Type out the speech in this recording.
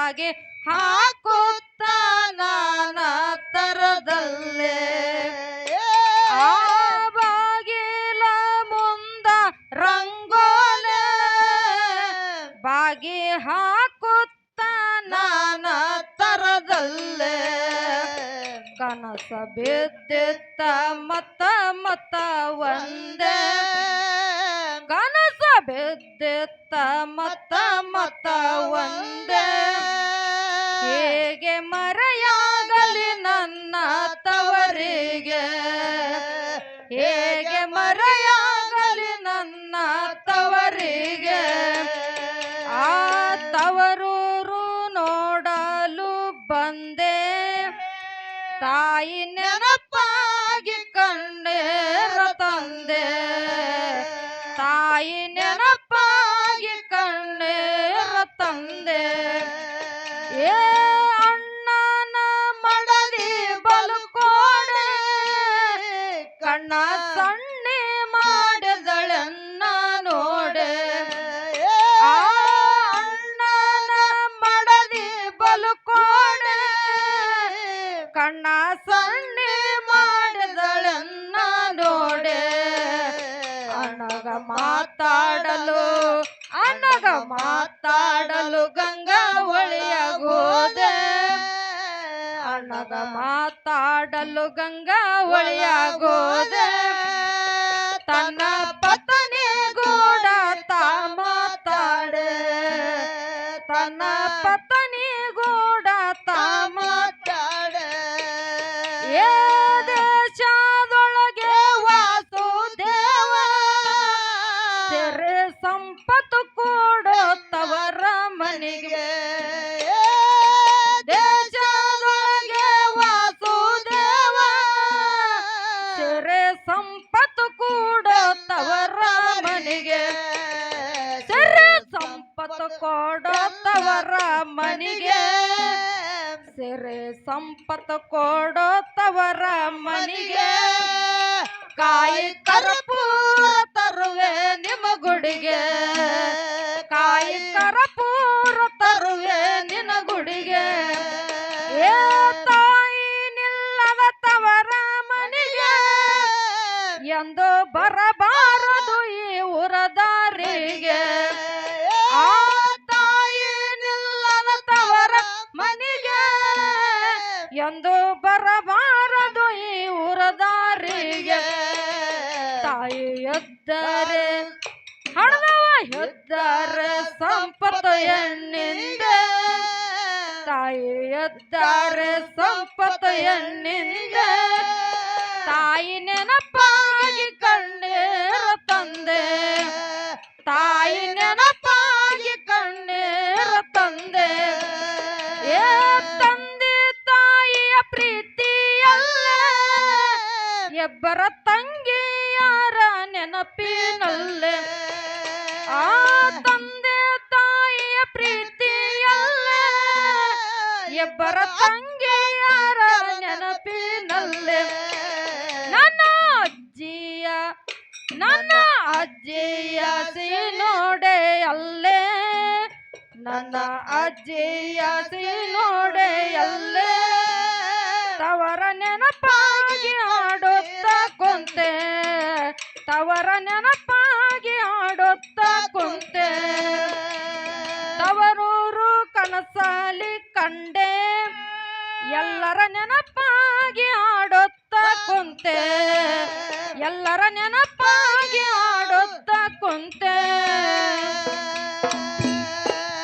ಬಾಗಿ ಹಾಕುತ್ತ ನಾನ ತರದಲ್ಲೇ ಆ ಬಾಗಿಲ ಮುಂದ ರಂಗೋಲೆ ಬಾಗಿ ಹಾಕುತ್ತ ನಾನ ತರದಲ್ಲೇ ಕನಸ ಬಿದ್ದಿತ್ತ ಮತ್ತ ಮತ್ತ ಒಂದೇ ಕನಸ ಬಿದ್ದಿತ್ತ ಮತ್ತ ಮತ್ತ ಒಂದೇ ಹೇಗೆ ಮರೆಯಾಗಲಿ ನನ್ನ ತವರಿಗೆ ಹೇಗೆ ಮರೆಯಾಗಲಿ ನನ್ನ ತವರಿಗೆ ಆ ತವರೂರು ನೋಡಲು ಬಂದೆ ತಾಯಿ ನೆನಪಾಗಿ ಕಣ್ಣೀರ ತಂದೆ ತಾಯಿ ನೆನಪಾಗಿ ಕಣ್ಣೀರ ತಂದೆ ಏ ಅಣ್ಣನ ಮಡದಿ ಬಲುಕೋಡೆ ಕಣ್ಣ ಸಣ್ಣೆ ಮಾಡಿದಳನ್ನ ನೋಡೆ ಆ ಅಣ್ಣನ ಮಡದಿ ಬಲುಕೋಡೆ ಕಣ್ಣ ಸಣ್ಣೆ ಮಾಡಿದಳನ್ನ ನೋಡೆ ಅಣ್ಣಗ ಮಾತಾಡಲು ಗಂಗಾವಳಿಯಾಗೋದೆ ಅಣ್ಣಗ ಮಾತಾಡಲು ಗಂಗಾವಳಿಯಾಗೋದೆ ತನ್ನ ಪತ್ನಿ ಗೂಡ ತಾ ಮಾತಾಡೆ ತನ್ನ ಪತ್ನಿ ಗೂಡ ತಾ ಮಾತಾಡೆ ಏ ದೇಶದೊಳಗೆ ವಾಸುದೇವ ಸೆರೆ ಸಂಪತ್ತು ಕೊಡೋ ತವರ ಮನೆಗೆ ದೇಶದೊಳಗೆ ವಾಸುದೇವ ಸೆರೆ ಸಂಪತ್ತು ಕೊಡೋ ತವರ ಮನೆಗೆ ಸೆರೆ ಸಂಪತ್ತು ಕೊಡೋ ತವರ ಮನೆಗೆ ಸೆರೆ ಸಂಪತ್ತು ಕೊಡೋ ತವರ ಮನೆಗೆ ಕಾಯಿ ಕರ್ಪೂರ ತರುವೆ ನಿಮ್ಮ ಗುಡಿಗೆ ಕಾಯಿ ಕರ್ಪೂರ ತರುವೆ ನಿನ್ನ ಗುಡಿಗೆ ಏ ತಾಯಿ ನಿಲ್ಲದ ತವರ ಮನೆಗೆ ಎಂದು ಬರಬಾರದು ಈ ಉರದಾರಿಗೆ ಆ ತಾಯಿ ನಿಲ್ಲದ ತವರ ಮನೆಗೆ ಎಂದು ಬರಬಾರದು ಈ ಉರದಾರಿಗೆ ತಾಯಿ ಎದ್ದರೆ ಹಣದವ ಎದ್ದರೆ ಸಂಪತ್ತು ಹೆಣ್ಣಿಂದ ತಾಯಿ ಎದ್ದರೆ ಸಂಪತ್ತು ಹೆಣ್ಣಿಂದ ತಾಯಿ ನೆನಪಾಗಿ ಕಣ್ಣೀರ ತಂದೆ ತಾಯಿ ನೆನಪಾಗಿ ಕಣ್ಣೀರ ತಂದೆ ಏ ತಂದೆ ತಾಯಿಯ ಪ್ರೀತಿಯಲ್ಲೇ ಎಬ್ಬರ ತಂಗಿಯಾರ ನೆನಪಿನಲ್ಲೇ ಆ ತಂದೆ ತಾಯಿಯ ಪ್ರೀತಿಯಲ್ಲೇ ಎಬ್ಬರ ತಂಗಿಯಾರ ನೆನಪಿನಲ್ಲೇ ನನ್ನ ಅಜ್ಜಿಯ ನೋಡೆ ಅಲ್ಲೇ ನನ್ನ ಅಜ್ಜಿಯ ನೋಡೆ ಅಲ್ಲೇ ತವರ ನೆನಪಾಗಿ ಆಡುತ್ತ ಕುಂತೆ ತವರ ನೆನಪಾಗಿ ಆಡುತ್ತ ಕುಂತೆ ತವರೂರು ಕನಸಲಿ ಕಂಡೆ ಎಲ್ಲರ ನೆನಪಾಗಿ ಆಡುತ್ತ ಕುಂತೆ ಎಲ್ಲರ ನೆನಪಾಗಿ ಆಡುತ್ತ ಕುಂತೆ